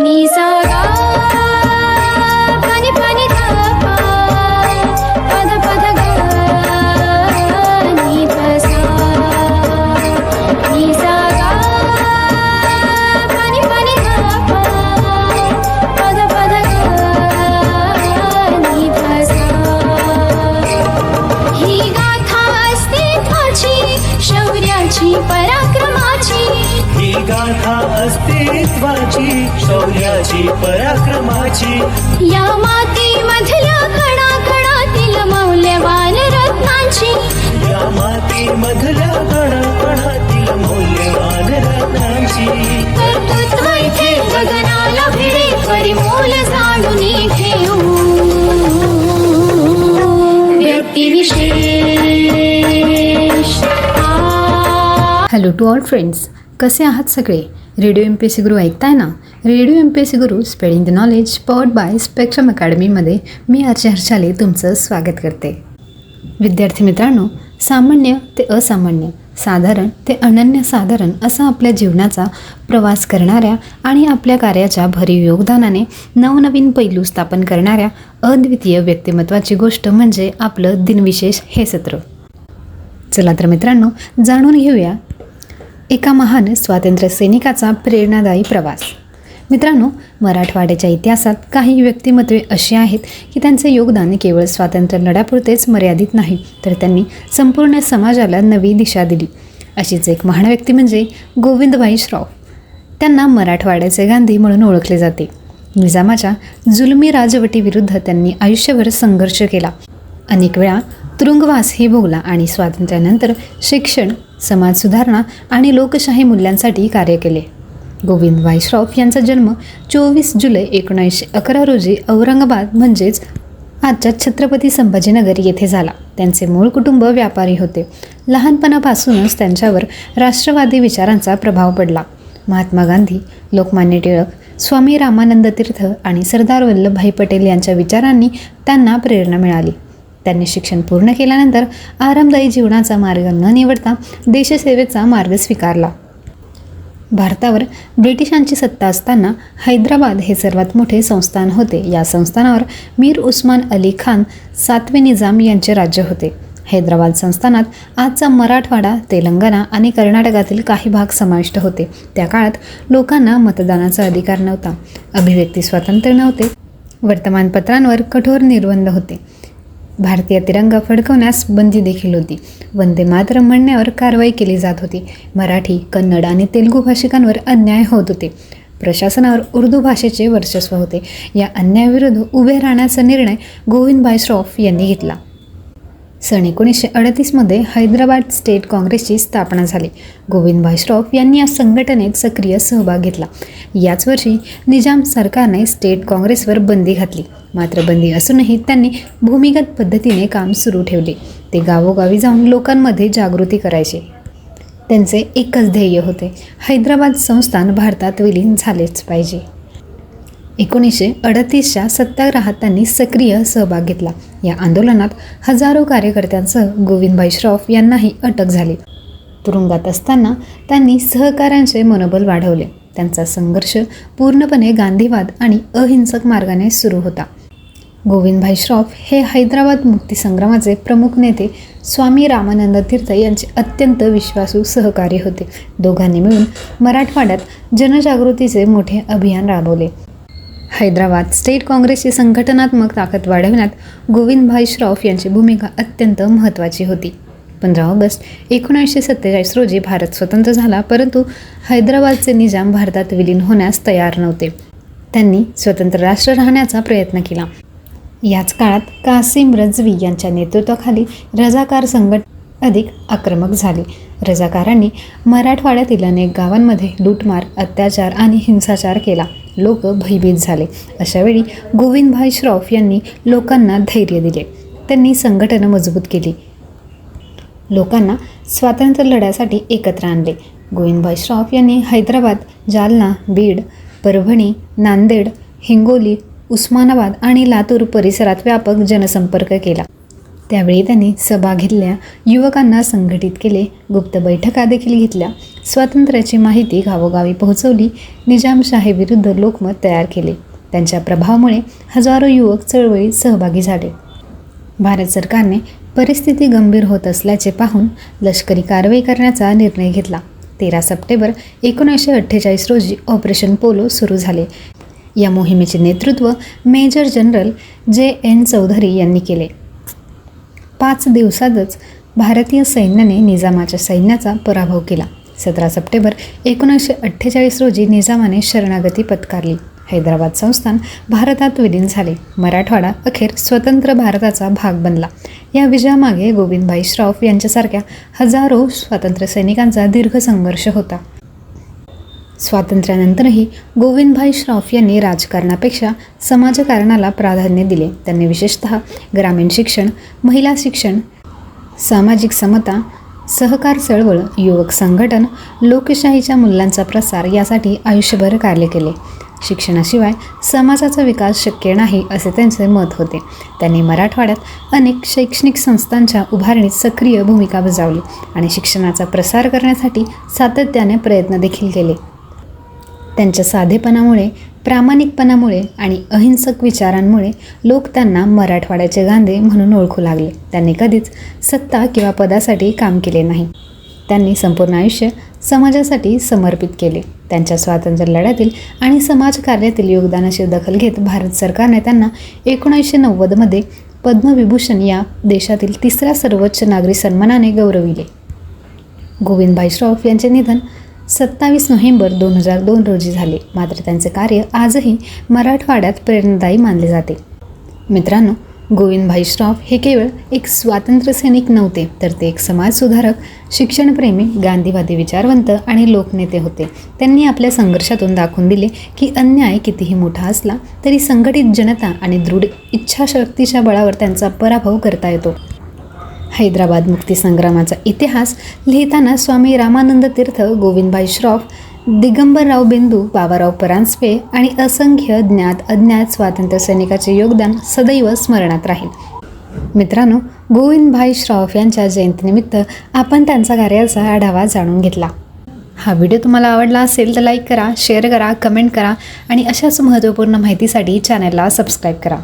नि सा गा पनि पनि धा पा पद पद गा नि ध सा नि सा गा पनि पनि धा पा पद पद गा नि ध सा ही गाथा अस्तित्वाची शौर्याची पराक्रमाची ही गाथा अस्तित्वाची शौर्याची पराक्रमाची या मातीमधल्या कणाकणातील मौल्यवान रत्नांची या मातीमधल्या कणाकणातील मौल्यवान रत्नांची कर्तृत्व इथे गगनाला भिडे परिमोल जाणून घेऊ व्यक्तिविशेष हॅलो टू ऑल फ्रेंड्स, कसे आहात सगळे? रेडिओ MPSC गुरु ऐकताय ना? Radio MPSC Guru spreading the knowledge powered by spectrum अकॅडमीमध्ये मी आरचे हर्षाली तुमचं स्वागत करते. विद्यार्थी मित्रांनो, सामान्य ते असामान्य, साधारण ते अनन्यसाधारण असा आपल्या जीवनाचा प्रवास करणाऱ्या आणि आपल्या कार्याच्या भरीव योगदानाने नवनवीन पैलू स्थापन करणाऱ्या अद्वितीय व्यक्तिमत्वाची गोष्ट म्हणजे आपलं दिनविशेष हे सत्र. चला तर मित्रांनो, जाणून घेऊया एका महान स्वातंत्र्य सैनिकाचा प्रेरणादायी प्रवास. मित्रांनो, मराठवाड्याच्या इतिहासात काही व्यक्तिमत्वे अशी आहेत की त्यांचे योगदान केवळ स्वातंत्र्य लढ्यापुरतेच मर्यादित नाही, तर त्यांनी संपूर्ण समाजाला नवी दिशा दिली. अशीच एक महान व्यक्ती म्हणजे गोविंदभाई श्रॉफ. त्यांना मराठवाड्याचे गांधी म्हणून ओळखले जाते. निजामाच्या जुलमी राजवटीविरुद्ध त्यांनी आयुष्यभर संघर्ष केला. अनेक वेळा तुरुंगवासही भोगला आणि स्वातंत्र्यानंतर शिक्षण, समाज सुधारणा आणि लोकशाही मूल्यांसाठी कार्य केले. गोविंदभाई श्रॉफ यांचा जन्म 24 जुलै 1911 रोजी औरंगाबाद म्हणजेच आजच्या छत्रपती संभाजीनगर येथे झाला. त्यांचे मूळ कुटुंब व्यापारी होते. लहानपणापासूनच त्यांच्यावर राष्ट्रवादी विचारांचा प्रभाव पडला. महात्मा गांधी, लोकमान्य टिळक, स्वामी रामानंद तीर्थ आणि सरदार वल्लभभाई पटेल यांच्या विचारांनी त्यांना प्रेरणा मिळाली. त्यांनी शिक्षण पूर्ण केल्यानंतर आरामदायी जीवनाचा मार्ग न निवडता देशसेवेचा मार्ग स्वीकारला. भारतावर ब्रिटिशांची सत्ता असताना हैदराबाद हे सर्वात मोठे संस्थान होते. या संस्थानावर मीर उस्मान अली खान 7वे निजाम यांचे राज्य होते. हैदराबाद संस्थानात आजचा मराठवाडा, तेलंगणा आणि कर्नाटकातील काही भाग समाविष्ट होते. त्या काळात लोकांना मतदानाचा अधिकार नव्हता, अभिव्यक्ती स्वातंत्र्य नव्हते, वर्तमानपत्रांवर कठोर निर्बंध होते, भारतीय तिरंगा फडकवण्यास बंदी देखील होती, वंदे मातरम म्हणण्यावर कारवाई केली जात होती, मराठी, कन्नड आणि तेलुगू भाषिकांवर अन्याय होत होते, प्रशासनावर उर्दू भाषेचे वर्चस्व होते. या अन्यायाविरुद्ध उभे राहण्याचा निर्णय गोविंदभाई श्रॉफ यांनी घेतला. सन 1938मध्ये हैदराबाद स्टेट काँग्रेसची स्थापना झाली. गोविंदभाई श्रॉफ यांनी या संघटनेत सक्रिय सहभाग घेतला. याच वर्षी निजाम सरकारने स्टेट काँग्रेसवर बंदी घातली. मात्र बंदी असूनही त्यांनी भूमिगत पद्धतीने काम सुरू ठेवले. ते गावोगावी जाऊन लोकांमध्ये जागृती करायचे. त्यांचे एकच ध्येय होते, हैदराबाद संस्थान भारतात विलीन झालेच पाहिजे. 1938च्या सत्याग्रहात त्यांनी सक्रिय सहभाग घेतला. या आंदोलनात हजारो कार्यकर्त्यांसह गोविंदभाई श्रॉफ यांनाही अटक झाली. तुरुंगात असताना त्यांनी सहकाऱ्यांचे मनोबल वाढवले. त्यांचा संघर्ष पूर्णपणे गांधीवाद आणि अहिंसक मार्गाने सुरू होता. गोविंदभाई श्रॉफ हे हैदराबाद मुक्तीसंग्रामाचे प्रमुख नेते स्वामी रामानंद तीर्थ यांचे अत्यंत विश्वासू सहकारी होते. दोघांनी मिळून मराठवाड्यात जनजागृतीचे मोठे अभियान राबवले. हैदराबाद स्टेट काँग्रेसची संघटनात्मक ताकद वाढवण्यात गोविंदभाई श्रॉफ यांची भूमिका अत्यंत महत्त्वाची होती. 15 ऑगस्ट 1947 रोजी भारत स्वतंत्र झाला, परंतु हैदराबादचे निजाम भारतात विलीन होण्यास तयार नव्हते. त्यांनी स्वतंत्र राष्ट्र राहण्याचा प्रयत्न केला. याच काळात कासिम रजवी यांच्या नेतृत्वाखाली रजाकार संघटना अधिक आक्रमक झाली. रजाकारांनी मराठवाड्यातील अनेक गावांमध्ये लूटमार, अत्याचार आणि हिंसाचार केला. लोक भयभीत झाले. अशावेळी गोविंदभाई श्रॉफ यांनी लोकांना धैर्य दिले. त्यांनी संघटना मजबूत केली. लोकांना स्वातंत्र्य लढ्यासाठी एकत्र आणले. गोविंदभाई श्रॉफ यांनी हैदराबाद, जालना, बीड, परभणी, नांदेड, हिंगोली, उस्मानाबाद आणि लातूर परिसरात व्यापक जनसंपर्क केला. त्यावेळी त्यांनी सभा घेतल्या, युवकांना संघटित केले, गुप्त बैठका देखील घेतल्या, स्वातंत्र्याची माहिती गावोगावी पोहोचवली, निजामशाहीविरुद्ध लोकमत तयार केले. त्यांच्या प्रभावामुळे हजारो युवक चळवळीत सहभागी झाले. भारत सरकारने परिस्थिती गंभीर होत असल्याचे पाहून लष्करी कारवाई करण्याचा निर्णय घेतला. 13 सप्टेंबर 1948 रोजी ऑपरेशन पोलो सुरू झाले. या मोहिमेचे नेतृत्व मेजर जनरल J.N. चौधरी यांनी केले. 5 दिवसातच भारतीय सैन्याने निजामाच्या सैन्याचा पराभव केला. 17 सप्टेंबर 1948 रोजी निजामाने शरणागती पत्कारली. हैदराबाद संस्थान भारतात विलीन झाले. मराठवाडा अखेर स्वतंत्र भारताचा भाग बनला. या विजयामागे गोविंदभाई श्रॉफ यांच्यासारख्या हजारो स्वातंत्र्य सैनिकांचा दीर्घ संघर्ष होता. स्वातंत्र्यानंतरही गोविंदभाई श्रॉफ यांनी राजकारणापेक्षा समाजकारणाला प्राधान्य दिले. त्यांनी विशेषतः ग्रामीण शिक्षण, महिला शिक्षण, सामाजिक समता, सहकार चळवळ, युवक संघटन, लोकशाहीच्या मूल्यांचा प्रसार यासाठी आयुष्यभर कार्य केले. शिक्षणाशिवाय समाजाचा विकास शक्य नाही असे त्यांचे मत होते. त्यांनी मराठवाड्यात अनेक शैक्षणिक संस्थांच्या उभारणीत सक्रिय भूमिका बजावली आणि शिक्षणाचा प्रसार करण्यासाठी सातत्याने प्रयत्न देखील केले. त्यांच्या साधेपणामुळे, प्रामाणिकपणामुळे आणि अहिंसक विचारांमुळे लोक त्यांना मराठवाड्याचे गांधी म्हणून ओळखू लागले. त्यांनी कधीच सत्ता किंवा पदासाठी काम केले नाही. त्यांनी संपूर्ण आयुष्य समाजासाठी समर्पित केले. त्यांच्या स्वातंत्र्य लढ्यातील आणि समाजकार्यातील योगदानाची दखल घेत भारत सरकारने त्यांना 1990मध्ये पद्मविभूषण या देशातील 3ऱ्या सर्वोच्च नागरी सन्मानाने गौरविले. गोविंदभाई श्रॉफ यांचे निधन 27 नोव्हेंबर 2002 रोजी झाले. मात्र त्यांचे कार्य आजही मराठवाड्यात प्रेरणादायी मानले जाते. मित्रांनो, गोविंदभाई श्रॉफ हे केवळ एक स्वातंत्र्य सैनिक नव्हते, तर ते एक समाजसुधारक, शिक्षणप्रेमी, गांधीवादी विचारवंत आणि लोकनेते होते. त्यांनी आपल्या संघर्षातून दाखवून दिले की अन्याय कितीही मोठा असला तरी संघटित जनता आणि दृढ इच्छाशक्तीच्या बळावर त्यांचा पराभव करता येतो. हैदराबाद मुक्तीसंग्रामाचा इतिहास लिहिताना स्वामी रामानंद तीर्थ, गोविंदभाई श्रॉफ, दिगंबरराव बिंदू, बाबाराव परांजपे आणि असंख्य ज्ञात अज्ञात स्वातंत्र्य सैनिकाचे योगदान सदैव स्मरणात राहील. मित्रांनो, गोविंदभाई श्रॉफ यांच्या जयंतीनिमित्त आपण त्यांचा कार्याचा आढावा जाणून घेतला. हा व्हिडिओ तुम्हाला आवडला असेल तर लाईक करा, शेअर करा, कमेंट करा आणि अशाच महत्त्वपूर्ण माहितीसाठी चॅनलला सबस्क्राईब करा.